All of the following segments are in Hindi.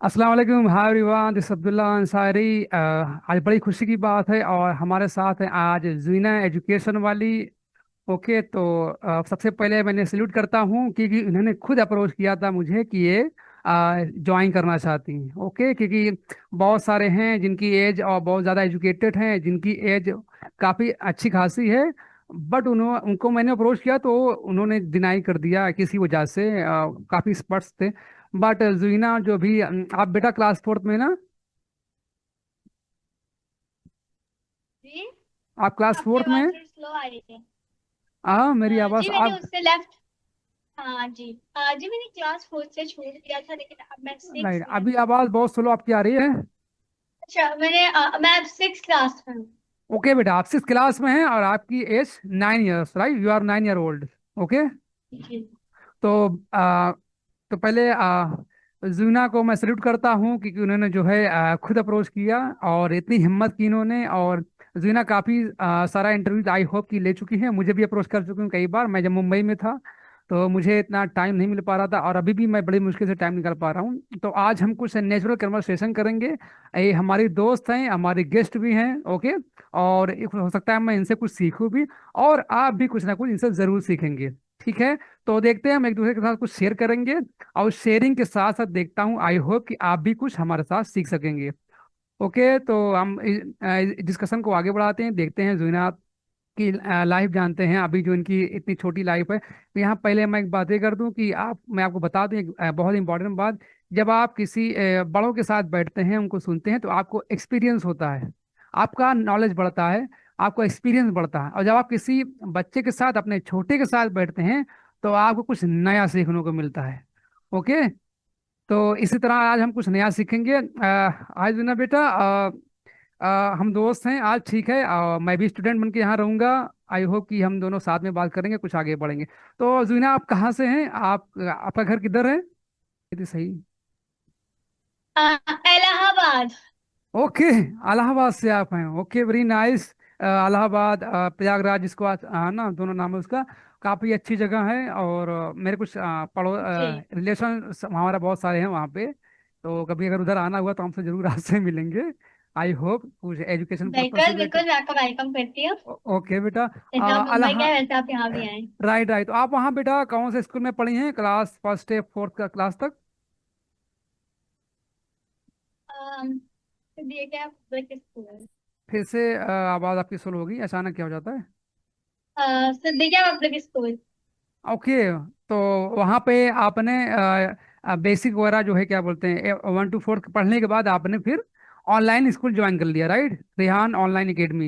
अस्सलाम वालेकुम, hi everyone, this Abdullah Ansari. आज बड़ी खुशी की बात है और हमारे साथ है आज जीना एजुकेशन वाली। ओके, तो सबसे पहले मैंने सल्यूट करता हूँ क्योंकि इन्होंने खुद अप्रोच किया था मुझे कि ये ज्वाइन करना चाहती हैं। ओके, क्योंकि बहुत सारे हैं जिनकी एज और बहुत ज़्यादा एजुकेटेड हैं, जिनकी एज काफ़ी अच्छी खासी है। बट उनको मैंने अप्रोच किया तो उन्होंने डिनाई कर दिया किसी वजह से। काफ़ी स्पर्ट्स थे। बट जुइना जो भी आप बेटा क्लास फोर्थ में ना? जी। आप क्लास आपकी फोर्थ आवाज में? थोड़ी स्लो आ रही है। हाँ, मेरी आवाज़ जी मैंने आप। उससे लेफ्ट। हाँ जी। जी मैंने क्लास फोर्थ से छोड़ दिया था, लेकिन अब मैं नहीं, सिक्स में अभी हूँ। आवाज़ बहुत स्लो आपकी आ रही है। अच्छा, मैं अब सिक्स क्लास में हूँ। ओके बेटा, आप सिक्स क्लास में हैं और आपकी age 9 years, right? You are 9 year old. Okay. जी। तो तो पहले जूना को मैं सल्यूट करता हूँ क्योंकि उन्होंने जो है खुद अप्रोच किया और इतनी हिम्मत की इन्होंने। और जूना काफ़ी सारा इंटरव्यू आई होप कि ले चुकी है, मुझे भी अप्रोच कर चुकी हूँ कई बार। मैं जब मुंबई में था तो मुझे इतना टाइम नहीं मिल पा रहा था और अभी भी मैं बड़ी मुश्किल से टाइम निकाल पा रहा हूँ। तो आज हम कुछ नेचुरल कन्वर्सेशन करेंगे। ये हमारी दोस्त हैं, हमारी गेस्ट भी हैं। ओके। और हो सकता है मैं इनसे कुछ सीखूं भी और आप भी कुछ ना कुछ इनसे ज़रूर सीखेंगे। ठीक है। तो देखते हैं, हम एक दूसरे के साथ कुछ शेयर करेंगे और शेयरिंग के साथ साथ देखता हूँ, आई होप कि आप भी कुछ हमारे साथ सीख सकेंगे। ओके, तो हम डिस्कशन को आगे बढ़ाते हैं, देखते हैं जुइना की लाइफ जानते हैं, अभी जो इनकी इतनी छोटी लाइफ है। तो यहाँ पहले मैं एक बात ये कर दूं कि मैं आपको बता दूं एक बहुत इंपॉर्टेंट बात। जब आप किसी बड़ों के साथ बैठते हैं, उनको सुनते हैं, तो आपको एक्सपीरियंस होता है, आपका नॉलेज बढ़ता है, आपका एक्सपीरियंस बढ़ता है। और जब आप किसी बच्चे के साथ, अपने छोटे के साथ बैठते हैं, तो आपको कुछ नया सीखने को मिलता है। ओके। तो इसी तरह आज हम कुछ नया सीखेंगे। आज बिना बेटा, हम दोस्त हैं आज, ठीक है। मैं भी स्टूडेंट बन के यहाँ रहूँगा। आई होप कि हम दोनों साथ में बात करेंगे, कुछ आगे बढ़ेंगे। तो जुइना, आप कहाँ से हैं? आपका घर किधर है? ये तो सही। इलाहाबाद। ओके, इलाहाबाद से आप हैं। Okay, very nice. Allahabad, Prayagraj, जिसको आज ना दोनों नाम है उसका। काफ़ी अच्छी जगह है और मेरे कुछ जी। रिलेशन हमारा बहुत सारे हैं वहाँ पे। तो कभी अगर उधर आना हुआ तो हमसे जरूर आपसे मिलेंगे। आई होप कुछ एजुकेशन पर्पज से बिल्कुल भी बिल्कुल, मैं आपका वेलकम करती हूँ। ओके बेटा। जैसे आप मुंबई अलाहा गए वैसे आप यहाँ भी आए। Right right. तो आप वहाँ बेटा कौन से स्कूल में पढ़ी हैं? क्लास फर्स्ट से फोर्थ का क्लास तक? ये क्या पब्लिक स्कूल? फिर से आवाज़ आपकी स्लो होगी, अचानक क्या हो जाता है? Siddiqia public school. ओके। तो वहाँ पे आपने बेसिक वगैरह जो है, क्या बोलते हैं, 1 to 4 पढ़ने के बाद आपने फिर ऑनलाइन स्कूल ज्वाइन कर लिया, right? Rehan online academy,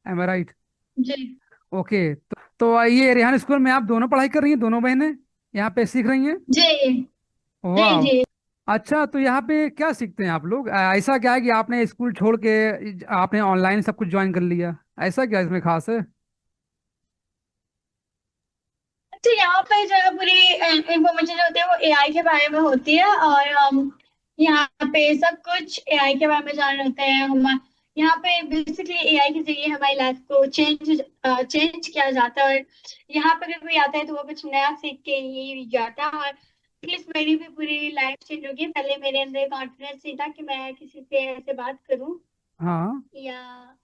am I right? जी ओके। तो ये रेहान स्कूल में आप दोनों पढ़ाई कर रही हैं, दोनों बहनें यहाँ पे सीख रही हैं? जी जी वाह। जी। अच्छा, तो यहाँ पे क्या सीखते हैं आप लोग? ऐसा क्या है कि आपने स्कूल छोड़ के आपने ऑनलाइन सब कुछ ज्वाइन कर लिया? ऐसा क्या इसमें खास है? तो यहाँ पे जो है पूरी इंफॉर्मेशन होती है वो एआई के बारे में होती है, और यहाँ पे सब कुछ एआई के बारे में जान होते हैं हम। यहाँ पे बेसिकली एआई के जरिए हमारी लाइफ को चेंज किया जाता है। और यहाँ पे अगर कोई आता है तो वो कुछ नया सीख के ही जाता है, और एटलीस्ट मेरी भी पूरी लाइफ चेंज होगी। पहले मेरे अंदर कॉन्फिडेंस नहीं था कि मैं किसी से ऐसे बात करूं, हाँ। या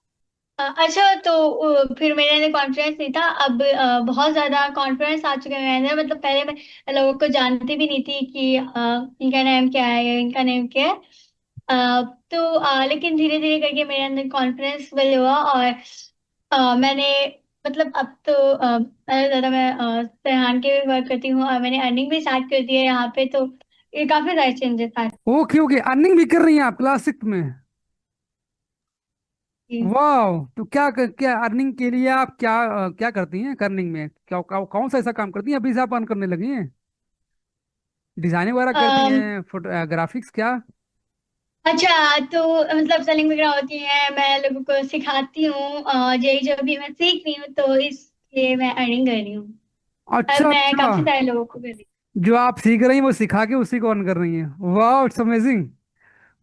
अच्छा तो फिर मेरे अंदर कॉन्फिडेंस नहीं था। अब बहुत ज्यादा कॉन्फिडेंस आ चुका है मेरे अंदर। मतलब पहले मैं लोगों को जानती भी नहीं थी कि इनका नाम क्या है या इनका नेम क्या है। तो लेकिन धीरे धीरे करके मेरे अंदर कॉन्फिडेंस बिल्ड हुआ, और मैंने मतलब अब तो मैं सरहान के भी वर्क करती हूँ, और मैंने अर्निंग भी स्टार्ट कर दी है यहाँ पे। तो ये काफी सारे चेंजेस आए। ओके ओके, अर्निंग भी कर रही हैं आप क्लास 6 में? जी। वाह। तो क्या अर्निंग के लिए आप क्या करती हैं? अर्निंग में कौन सा ऐसा काम करती हैं अभी से आप अर्न करने लगी हैं? डिजाइनिंग वगैरह करती अम, हैं, फोटोग्राफिक्स क्या? अच्छा, तो मतलब सेलिंग वगैरह होती है, मैं लोगों को सिखाती हूँ, यही जो भी मैं सीख रही हूँ, तो इसलिए मैं अर्निंग कर रही हूँ। और अच्छा मैं अच्छा। काफी सारे लोगों को कर रही जो आप सीख रही हैं वो सिखा के उसी को अर्न कर रही हैं, वाह, इट्स अमेजिंग।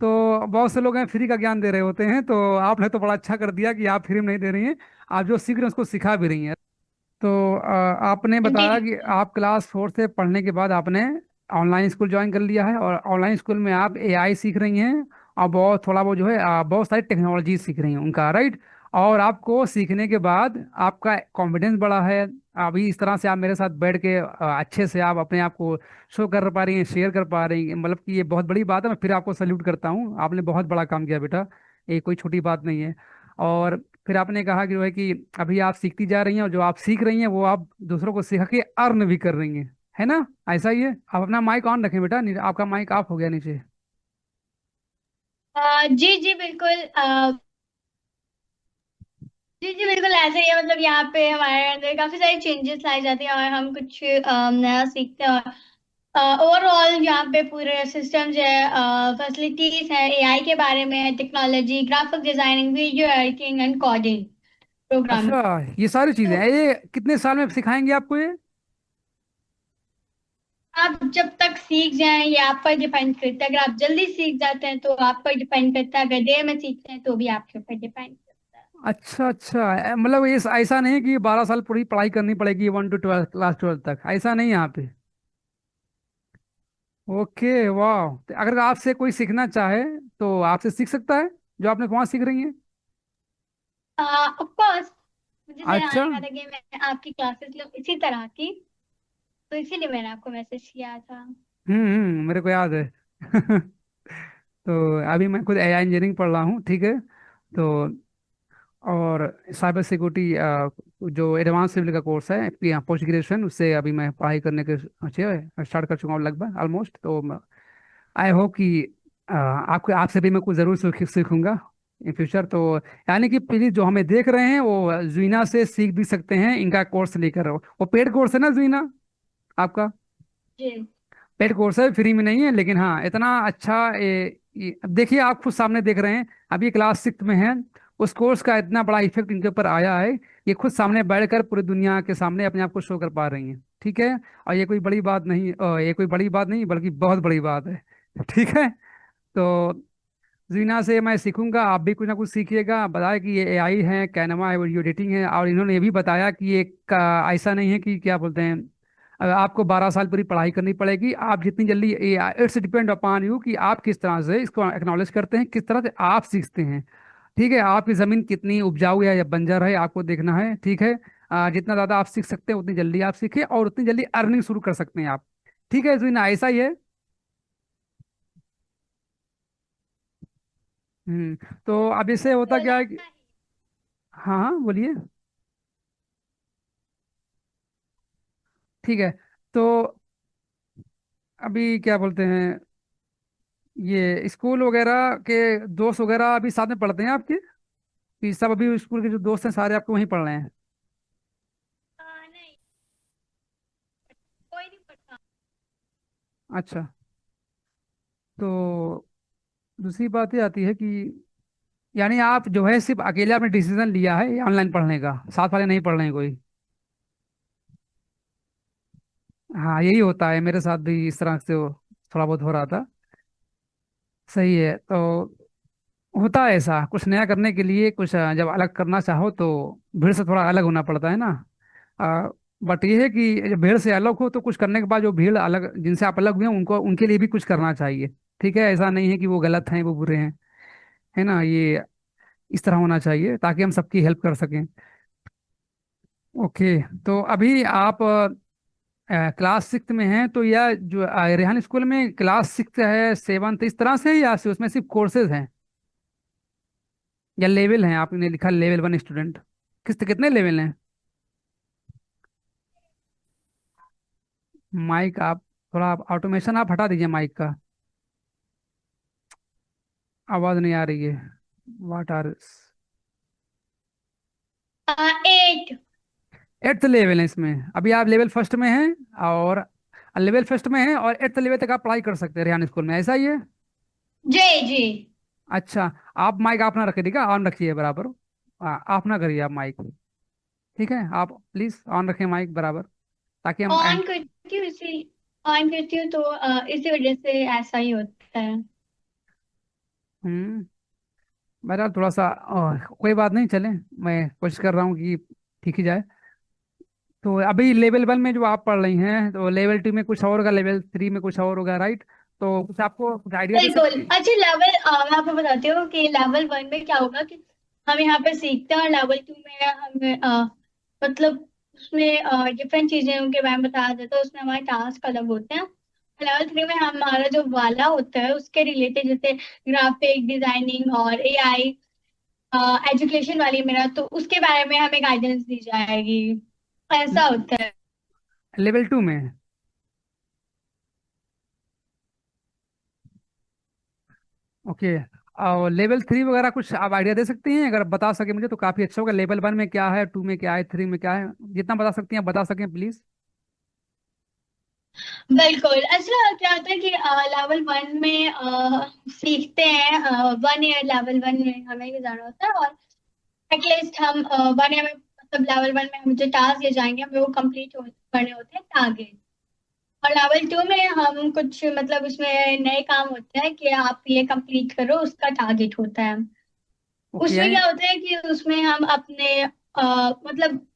तो बहुत से लोग हैं फ्री का ज्ञान दे रहे होते हैं, तो आपने तो बड़ा अच्छा कर दिया कि आप फ्री में नहीं दे रही हैं, आप जो सीख रहे हैं उसको सिखा भी रही हैं। तो आपने हूँ। जी बताया कि आप क्लास 4 से पढ़ने के बाद आपने ऑनलाइन स्कूल ज्वाइन कर लिया है, और ऑनलाइन स्कूल में आप एआई सीख रही हैं, और बहुत थोड़ा बहुत जो है बहुत सारी टेक्नोलॉजी सीख रही हैं उनका, राइट। और आपको सीखने के बाद आपका कॉन्फिडेंस बढ़ा है। अभी इस तरह से आप मेरे साथ बैठ के अच्छे से आप अपने आप को शो कर पा रही हैं, शेयर कर पा रही हैं, मतलब कि ये बहुत बड़ी बात है। मैं फिर आपको सल्यूट करता हूँ, आपने बहुत बड़ा काम किया बेटा, ये कोई छोटी बात नहीं है। और फिर आपने कहा कि जो है कि अभी आप सीखती जा रही हैं, और जो आप सीख रही हैं वो आप दूसरों को सिखा के अर्न भी कर रही हैं, है ना? ऐसा ही है। आप अपना माइक ऑन रखें बेटा, आपका माइक ऑफ हो गया नीचे। जी जी बिल्कुल। जी जी बिल्कुल ऐसे ही है। मतलब यहाँ पे हमारे अंदर काफी सारी चेंजेस लाई जाती हैं और हम कुछ नया सीखते हैं। और ओवरऑल यहाँ पे पूरे सिस्टम जो है, फैसिलिटीज है एआई के बारे में, technology, graphic designing, video editing and coding, programming. अच्छा, ये सारी चीजें तो हैं, ये कितने साल में सिखाएंगे आपको ये? आप जब तक सीख जाएं ये आप पर डिपेंड करता है। अगर आप जल्दी सीख जाते हैं तो आप पर डिपेंड करता है, अगर देर में सीखते हैं तो भी आपके ऊपर डिपेंड करता है। अच्छा अच्छा, मतलब ये ऐसा नहीं है कि 12 साल पूरी पढ़ाई करनी पड़ेगी, 1 to 12, क्लास 12 तक, ऐसा नहीं है यहाँ पे? ओके, वाह। तो अगर आपसे कोई सीखना चाहे तो आपसे सीख सकता है, जो आपने वहाँ सीख रही हैं? ऑफ कोर्स, मुझे ध्यान अच्छा। नहीं था कि मैं आपकी क्लासेस लूँ इसी तरह की, तो इसीलिए मैंने आपको मैसेज किया था। मेरे को याद है। तो अभी मैं खुद एआई इंजीनियरिंग पढ़ रहा हूँ, ठीक है। तो और साइबर सिक्योरिटी जो एडवांस लेवल का कोर्स है, पोस्ट ग्रेजुएशन, उससे अभी मैं पढ़ाई करने के स्टार्ट कर चुका हूँ लगभग ऑलमोस्ट। तो आई होप कि आपको आपसे भी मैं कुछ ज़रूर सीखूंगा इन फ्यूचर। तो यानी कि प्लीज जो हमें देख रहे हैं वो जीना से सीख भी सकते हैं, इनका कोर्स लेकर। वो पेड कोर्स है ना जीना आपका? जी पेड कोर्स है, फ्री में नहीं है, लेकिन हाँ इतना अच्छा अब देखिए, आप खुद सामने देख रहे हैं, अभी क्लास 6 में है। उस कोर्स का इतना बड़ा इफेक्ट इनके ऊपर आया है, ये खुद सामने बैठकर पूरी दुनिया के सामने अपने आप को शो कर पा रही हैं, ठीक है। और ये कोई बड़ी बात नहीं, ये कोई बड़ी बात नहीं बल्कि बहुत बड़ी बात है। ठीक है। तो जीना से मैं सीखूंगा, आप भी कुछ ना कुछ सीखिएगा। बताया कि ये एआई है, कैनवा है, वीडियो एडिटिंग है, और इन्होंने ये भी बताया कि ये ऐसा नहीं है कि क्या बोलते हैं, आपको 12 साल पूरी पढ़ाई करनी पड़ेगी। आप जितनी जल्दी, इट्स डिपेंड अपॉन यू कि आप किस तरह से इसको एक्नॉलेज करते हैं, किस तरह से आप सीखते हैं। ठीक है, आपकी ज़मीन कितनी उपजाऊ है या बंजर है, आपको देखना है, ठीक है। जितना ज़्यादा आप सीख सकते हैं उतनी जल्दी आप सीखें, और उतनी जल्दी अर्निंग शुरू कर सकते हैं आप। ठीक है जीना, ऐसा ही है। तो अब इससे होता बिल्कुल क्या है कि, ऐसा ही। हाँ हाँ बोलिए। ठीक है। तो अभी क्या बोलते हैं, ये स्कूल वगैरह के दोस्त वगैरह अभी साथ में पढ़ते हैं आपके, कि सब अभी स्कूल के जो दोस्त हैं सारे आपके वहीं पढ़ रहे हैं? नहीं, कोई नहीं पढ़ता। अच्छा। तो दूसरी बात ये आती है कि यानी आप जो है सिर्फ अकेले आपने डिसीजन लिया है ऑनलाइन पढ़ने का, साथ वाले नहीं पढ़ रहे हैं कोई? हाँ, यही होता है, मेरे साथ भी इस तरह से थोड़ा बहुत हो रहा था। सही है। तो होता है ऐसा, कुछ नया करने के लिए, कुछ जब अलग करना चाहो तो भीड़ से थोड़ा अलग होना पड़ता है ना। बट ये है कि जब भीड़ से अलग हो तो कुछ करने के बाद जो भीड़ अलग, जिनसे आप अलग हुए हैं, उनको उनके लिए भी कुछ करना चाहिए। ठीक है, ऐसा नहीं है कि वो गलत हैं, वो बुरे हैं, है ना? ये इस तरह होना चाहिए ताकि हम सबकी हेल्प कर सकें। ओके। तो अभी आप क्लास 6 में हैं, तो यह जो रेहान स्कूल में क्लास 6 है, 7th, इस तरह से है, या उसमें सिर्फ कोर्सेज हैं, या लेवल हैं? आपने लिखा लेवल 1 स्टूडेंट, कितने लेवल हैं? माइक आप थोड़ा ऑटोमेशन आप हटा दीजिए माइक का, आवाज नहीं आ रही है। What are? 8। 8th लेवल है इसमें, अभी आप लेवल फर्स्ट में हैं, और लेवल फर्स्ट में हैं, और 8th लेवल तक आप पढ़ाई कर सकते हैं रेहान स्कूल में, ऐसा ही है? जी जी। अच्छा। आप माइक आप ना रखिए, ठीक है, ऑन रखिए बराबर। आप ना करिए आप माइक, ठीक है, आप प्लीज ऑन रखें माइक बराबर, ताकि हम ऑन करती हूँ इसी ऑन करती हूँ तो इसी वजह से ऐसा ही होता है। हम्म बहरहाल थोड़ा सा कोई बात नहीं, चलें, मैं कोशिश कर रहा हूँ कि ठीक ही जाए। तो अभी लेवल 1 में जो आप पढ़ रही हैं, तो लेवल 2 में कुछ और होगा, लेवल 3 में कुछ और होगा, राइट? तो कुछ आपको कुछ आइडिया दे बिल्कुल। सकती हैं? अच्छा, मैं आपको बताती हूँ कि लेवल 1 में क्या होगा कि हम यहाँ पे सीखते हैं, और लेवल 2 में हमें मतलब उसमें डिफरेंट चीजें के बारे में बताया जाता है, उसमें हमारे टास्क अलग होते हैं। लेवल 3 में हमारा जो वाला होता है उसके रिलेटेड, जैसे ग्राफिक डिजाइनिंग और एआई एजुकेशन वाली मेरा, तो उसके बारे में हमें गाइडेंस दी जाएगी। ऐसा होता है। लेवल 2 में? ओके। और लेवल 3 वगैरह कुछ आप आइडिया दे सकती हैं? अगर बता सके मुझे तो काफ़ी अच्छा होगा। लेवल 1 में क्या है, 2 में क्या है, 3 में क्या है, जितना बता सकती हैं बता सकें प्लीज़। बिल्कुल। अच्छा, क्या होता है कि लेवल 1 में सीखते हैं, 1 ईयर लेवल 1 में हमें भी जाना होता है, और एटलीस्ट हम 1 ईयर में, मतलब लेवल 1 में हम जो टास्क दिए जाएंगे हमें वो कंप्लीट करने होते हैं टारगेट। और लेवल 2 में हम कुछ, मतलब उसमें नए काम होते हैं कि आप ये कंप्लीट करो, उसका टारगेट होता है। ओके, उसमें यानी क्या होता है कि उसमें हम अपने मतलब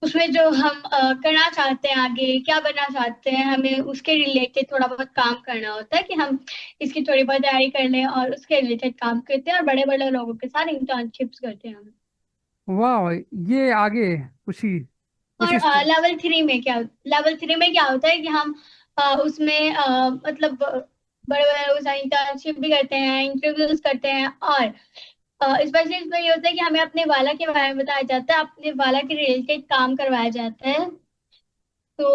उसमें जो हम करना चाहते हैं, आगे क्या बनना चाहते हैं, हमें उसके रिलेटेड थोड़ा बहुत काम करना होता है कि हम इसकी थोड़ी बहुत तैयारी कर लें, और उसके रिलेटेड काम करते हैं, और बड़े बड़े लोगों के साथ इंटर्नशिप्स करते हैं हम। वाह, ये आगे कुछ ही कुछ और इस लेवल थ्री में क्या होता है कि हम उसमें मतलब बड़े बड़े लोगों के साथ इंटर्नशिप भी करते हैं, इंटरव्यूज करते हैं, और स्पेशली इसमें ये होता है कि हमें अपने वाला के बारे में बताया जाता है, अपने वाला के रिलेटेड काम करवाया जाता है। तो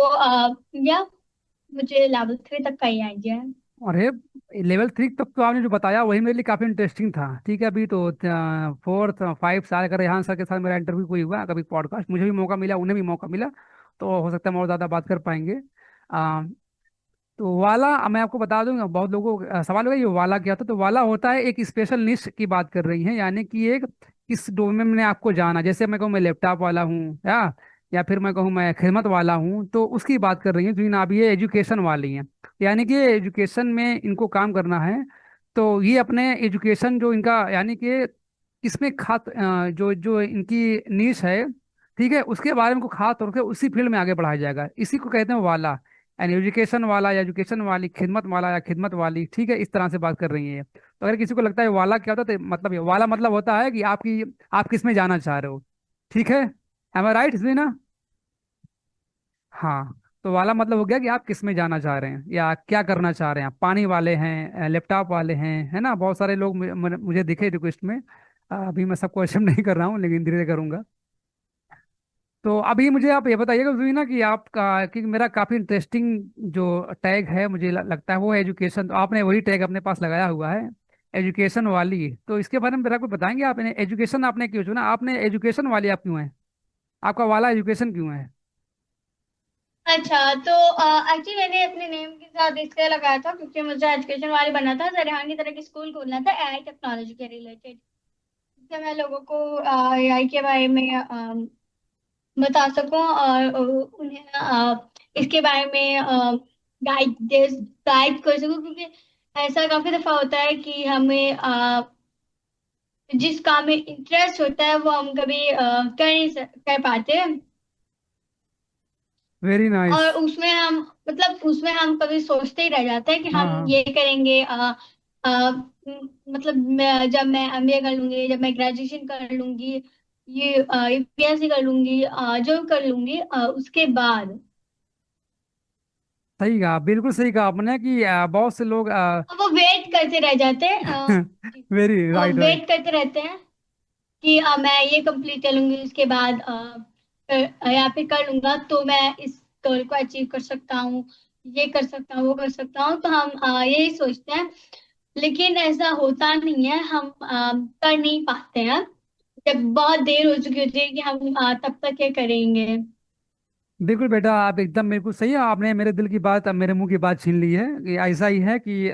या मुझे लेवल 3 तक का ही आइडिया है। अरे, लेवल 3 तक तो आपने जो बताया वही मेरे लिए काफ़ी इंटरेस्टिंग था। ठीक है, अभी तो 4 5 साल का रेहान सर के साथ मेरा इंटरव्यू कोई हुआ, कभी पॉडकास्ट मुझे भी मौका मिला, उन्हें भी मौका मिला, तो हो सकता है हम और ज़्यादा बात कर पाएंगे। तो वाला मैं आपको बता दूंगा, बहुत लोगों को सवाल होगा ये वाला क्या होता है। तो वाला होता है एक स्पेशल निश की बात कर रही है, यानी कि एक किस डोमेन में आपको जाना। जैसे मैं कहूँ मैं लैपटॉप वाला हूँ, या फिर मैं कहूँ मैं खिदमत वाला हूँ, तो उसकी बात कर रही है। जो आप ये एजुकेशन वाली हैं, यानी कि एजुकेशन में इनको काम करना है। तो ये अपने एजुकेशन जो इनका, यानी कि इसमें जो जो इनकी नीश है, ठीक है, उसके बारे में को खास तौर से उसी फील्ड में आगे बढ़ाया जाएगा। इसी को कहते हैं वाला। एंड एजुकेशन वाला या एजुकेशन वाली, खिदमत वाला या खिदमत वाली, ठीक है, इस तरह से बात कर रही है। तो अगर किसी को लगता है वाला क्या होता है, तो मतलब ये वाला मतलब होता है कि आप किस में जाना चाह रहे हो। ठीक है, एम आई राइट ना? हाँ। तो वाला मतलब हो गया कि आप किस में जाना चाह रहे हैं या क्या करना चाह रहे हैं। आप पानी वाले हैं, लैपटॉप वाले हैं, है ना, बहुत सारे लोग मुझे दिखे रिक्वेस्ट में। अभी मैं सबको एक्सेप्ट नहीं कर रहा हूँ, लेकिन धीरे धीरे करूंगा। तो अभी मुझे आप ये बताइएगा ना कि आपका, कि मेरा काफ़ी इंटरेस्टिंग जो टैग है मुझे लगता है वो है एजुकेशन। तो आपने वही टैग अपने पास लगाया हुआ है, एजुकेशन वाली। तो इसके बारे में मेरा कुछ बताएंगे आप? एजुकेशन आपने क्यों चुना? आपने एजुकेशन वाली आप क्यों है? आपका वाला एजुकेशन क्यों है? अच्छा, तो एक्चुअली मैंने अपने नेम के साथ इसलिए लगाया था क्योंकि मुझे एजुकेशन वाले बनना था, जरहान की तरह की स्कूल खोलना था एआई टेक्नोलॉजी के रिलेटेड, जिससे मैं लोगों को एआई के बारे में बता सकूं, और उन्हें इसके बारे में गाइड गाइड कर सकूं, क्योंकि ऐसा काफी दफा होता है कि हमें जिस काम में इंटरेस्ट होता है वो हम कभी कर पाते हैं, वेरी नाइस। और उसमें हम, मतलब उसमें हम कभी सोचते ही रह जाते हैं कि हाँ हम हाँ। ये करेंगे। मतलब जब मैं एमबीए कर लूंगी, जब मैं ग्रेजुएशन कर लूंगी, ये यूपीएससी कर लूंगी, जो कर लूंगी, उसके बाद सही कहा, बिल्कुल सही कहा आपने कि बहुत से लोग वो वेट करते रह जाते हैं। वेरी वो राइट राइट। वेट करते रहते हैं कि मैं ये कंप्लीट कर लूंगी, उसके बाद या फिर कर लूंगा तो मैं इस गोल को अचीव कर सकता हूँ, ये कर सकता हूँ, वो कर सकता हूँ, तो हम यही सोचते हैं। लेकिन ऐसा होता नहीं है, हम कर नहीं पाते हैं जब बहुत देर हो चुकी होती है कि हम तब तक ये करेंगे। बिल्कुल बेटा, आप एकदम बिल्कुल सही है। आपने मेरे दिल की बात, अब मेरे मुंह की बात छीन ली है। कि ऐसा ही है कि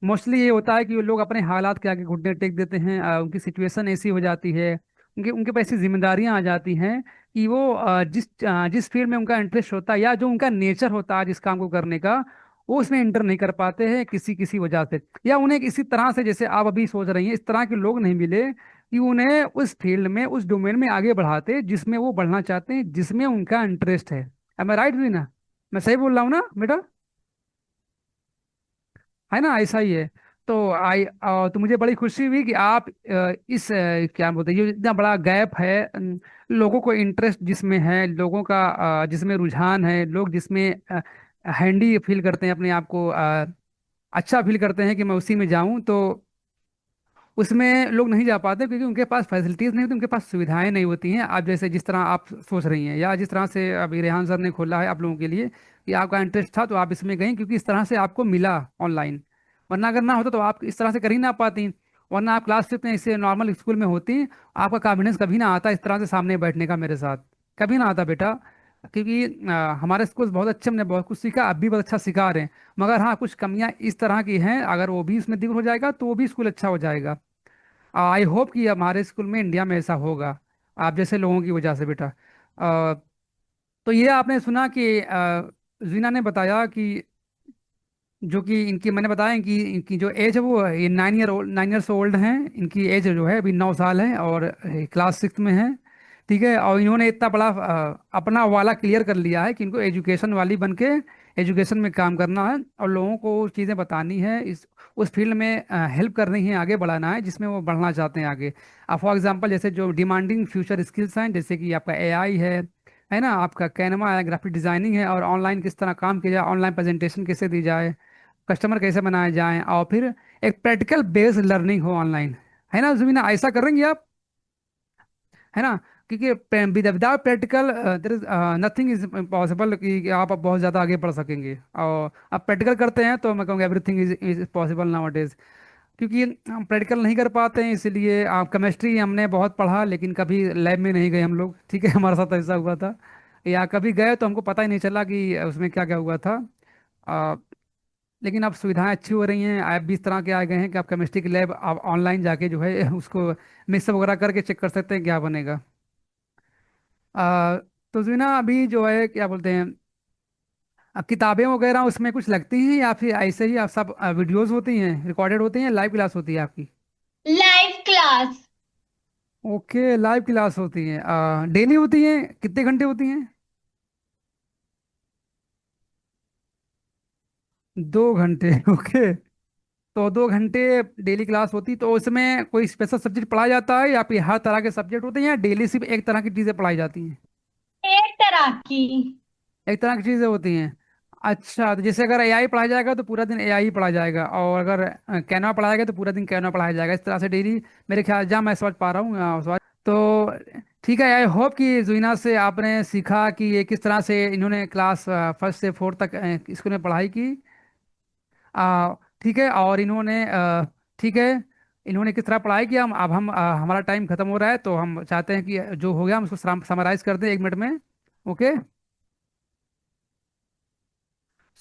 मोस्टली ये होता है कि वो लोग अपने हालात के आगे घुटने टेक देते हैं। उनकी सिचुएशन ऐसी हो जाती है, उनके उनके पास ऐसी जिम्मेदारियां आ जाती हैं कि वो जिस फील्ड में उनका इंटरेस्ट होता है या जो उनका नेचर होता है जिस काम को करने का, वो उसमें इंटर नहीं कर पाते हैं किसी किसी वजह से। या उन्हें इसी तरह से, जैसे आप अभी सोच रही हैं, इस तरह के लोग नहीं मिले कि उन्हें उस फील्ड में, उस डोमेन में आगे बढ़ाते जिसमें वो बढ़ना चाहते हैं, जिसमें उनका इंटरेस्ट है। एम आई राइट ना? मैं सही बोल रहा हूँ ना बेटा? है ना, ऐसा ही है। तो मुझे बड़ी खुशी हुई कि आप क्या बोलते हैं, ये इतना बड़ा गैप है, लोगों को इंटरेस्ट जिसमें है, लोगों का जिसमें रुझान है, लोग जिसमें हैंडी फील करते हैं अपने आप को, अच्छा फील करते हैं कि मैं उसी में जाऊं, तो उसमें लोग नहीं जा पाते क्योंकि उनके पास फैसिलिटीज़ नहीं होती, उनके पास सुविधाएं नहीं होती हैं। आप जैसे जिस तरह आप सोच रही हैं, या जिस तरह से अभी रेहान सर ने खोला है आप लोगों के लिए, कि आपका इंटरेस्ट था तो आप इसमें गई क्योंकि इस तरह से आपको मिला ऑनलाइन। वरना अगर ना होता तो आप इस तरह से कर ही ना पाती। वरना आप क्लास फिफ्थ में ऐसे नॉर्मल स्कूल में होती, आपका कॉन्फिडेंस कभी ना आता इस तरह से सामने बैठने का मेरे साथ, कभी ना आता बेटा। क्योंकि हमारे स्कूल बहुत अच्छे, हमने बहुत कुछ सीखा, अब भी बहुत अच्छा सिखा रहे हैं। मगर हाँ, कुछ कमियां इस तरह की हैं, अगर वो भी इसमें दूर हो जाएगा तो वो भी स्कूल अच्छा हो जाएगा। आई होप कि हमारे स्कूल में, इंडिया में ऐसा होगा, आप जैसे लोगों की वजह से बेटा। तो ये आपने सुना कि जीना ने बताया कि, जो कि इनकी, मैंने बताया कि इनकी जो एज है वो ये 9 ईयर्स ओल्ड हैं। इनकी एज जो है अभी 9 साल है, और क्लास सिक्स में है। ठीक है, और इन्होंने इतना बड़ा अपना वाला क्लियर कर लिया है कि इनको एजुकेशन वाली बन के एजुकेशन में काम करना है, और लोगों को चीज़ें बतानी है, इस उस फील्ड में हेल्प करनी है, आगे बढ़ाना है जिसमें वो बढ़ना चाहते हैं आगे। अब फॉर एग्जांपल, जैसे जो डिमांडिंग फ्यूचर स्किल्स हैं, जैसे कि आपका एआई है ना, आपका कैनवा है, ग्राफिक डिजाइनिंग है, और ऑनलाइन किस तरह काम किया जाए, ऑनलाइन प्रेजेंटेशन कैसे दी जाए, कस्टमर कैसे बनाए जाएं, और फिर एक प्रैक्टिकल बेस्ड लर्निंग हो ऑनलाइन। है ना जुमीना, ऐसा करेंगे आप? है ना? क्योंकि without practical there is nothing is possible कि आप अब बहुत ज़्यादा आगे बढ़ सकेंगे। और अब प्रैक्टिकल करते हैं तो मैं कहूँगा everything is possible now days. क्योंकि हम प्रैक्टिकल नहीं कर पाते हैं, इसलिए आप, केमिस्ट्री हमने बहुत पढ़ा लेकिन कभी लैब में नहीं गए हम लोग, ठीक है। हमारे साथ ऐसा हुआ था, या कभी गए तो हमको पता ही नहीं चला कि उसमें क्या क्या हुआ था। लेकिन अब सुविधाएं अच्छी हो रही हैं, ऐप भी इस तरह के आ गए हैं कि आप केमिस्ट्री की लैब आप ऑनलाइन जाके जो है उसको मिक्स वगैरह करके चेक कर सकते हैं क्या बनेगा। आ, तो जीना अभी जो है क्या बोलते हैं, किताबें वगैरह उसमें कुछ लगती हैं, या फिर ऐसे ही आप सब वीडियोस होती हैं, रिकॉर्डेड होती हैं, लाइव क्लास होती है आपकी? Live class. Okay, live class होती है, डेली होती है, कितने घंटे होती हैं? 2 घंटे ओके। तो 2 घंटे डेली क्लास होती, तो उसमें कोई स्पेशल सब्जेक्ट पढ़ाया जाता है, या फिर हर तरह के सब्जेक्ट होते हैं, या डेली सिर्फ एक तरह की चीज़ें पढ़ाई जाती हैं? एक तरह की। एक तरह की चीज़ें होती हैं। अच्छा, तो जैसे अगर एआई पढ़ाया जाएगा तो पूरा दिन एआई पढ़ाया जाएगा, और अगर कैनवा पढ़ाया जाएगा तो पूरा दिन कैनवा पढ़ाया जाएगा, इस तरह से डेली। मेरे ख्याल, जहाँ मैं समझ पा रहा हूँ तो ठीक है। आई होप कि जुइना से आपने सीखा कि ये किस तरह से इन्होंने क्लास फर्स्ट से फोर्थ तक स्कूल में पढ़ाई की। ठीक है, और इन्होंने ठीक है, इन्होंने किस तरह पढ़ाई किया। हम अब हम हमारा टाइम खत्म हो रहा है, तो हम चाहते हैं कि जो हो गया हम उसको समराइज कर दें 1 मिनट में। ओके,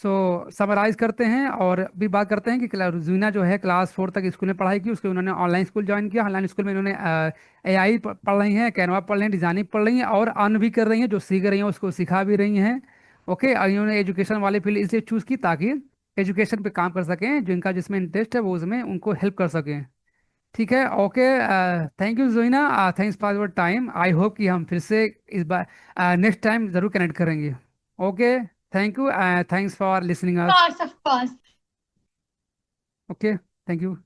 सो समराइज करते हैं, और भी बात करते हैं कि रुजीना जो है क्लास फोर तक स्कूल में पढ़ाई की, उसके उन्होंने ऑनलाइन स्कूल ज्वाइन किया। ऑनलाइन स्कूल में इन्होंने एआई पढ़ रही हैं, कैनवा पढ़ रही हैं, डिजाइनिंग पढ़ रही हैं, और अर्न भी कर रही हैं, जो सीख रही हैं उसको सिखा भी रही हैं। ओके, और इन्होंने एजुकेशन वाली फील्ड इसलिए चूज़ की ताकि एजुकेशन पे काम कर सकें, जो इनका जिसमें इंटरेस्ट है वो उसमें उनको हेल्प कर सकें। ठीक है, okay. Thank you Joina, thanks for your time. I hope कि हम फिर से इस बार नेक्स्ट टाइम ज़रूर कनेक्ट करेंगे। Okay, thank you, thanks for listening us. Course of course. Okay, thank you.